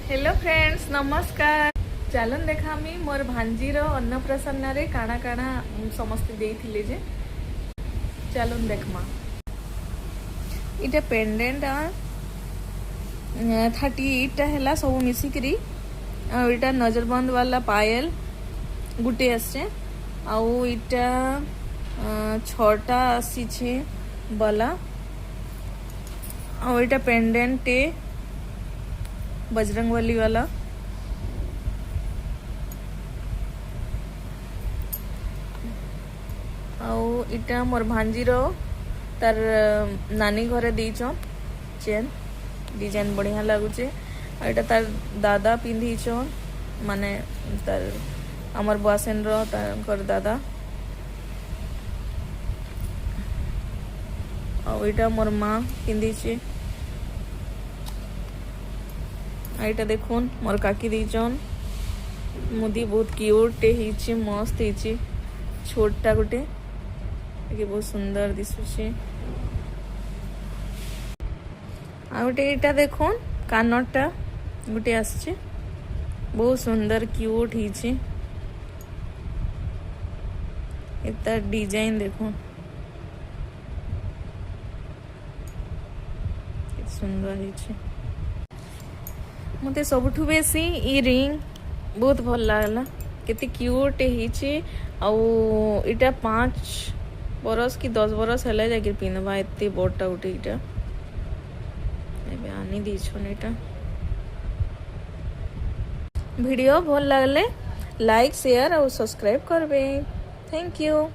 Hello friends नमस्कार। चलन देखा मोर भांजीर अन्नप्राशन रे काଣା काଣା समस्ते देइथिले जे चलन देखमा। इटा पेंडेंट 38 है सब मिसिकी। इटा नजरबंद वाला पायल गुटे आसे आउ इटा 6टा आसी बाला आउ इटा पेंडेंट बजरंगबली वाला आउ इटा मोर भांजीर तार नानी घरे दीचन चेन डिजाइन बढ़िया लगुचे। इटा तार दादा पिंधीचन माने तार आमर बुआसेन तार दादा आउ इटा मोर माँ पिंधीचे। आईटा देखुन मोर काकी दीचन मुदी बहुत क्यूट हिची मस्त हिची छोटा गुटे बहुत सुंदर दिशुची। आ गुटे इटा देखुन कानटा गुटे आसचे बहुत सुंदर क्यूट हिची। इता डिजाइन देखुन सुंदर हिची। मते सबुठु बेसी ई रिंग बहुत भल लागला केते क्यूट हिची। आउ इटा 5 बरस कि 10 बरस हेले जाके पिनबा एते बड़टा उठे इटा एबे आनी दीछन। इटा वीडियो भल लागले लाइक शेयर और सब्सक्राइब करबे। Thank you.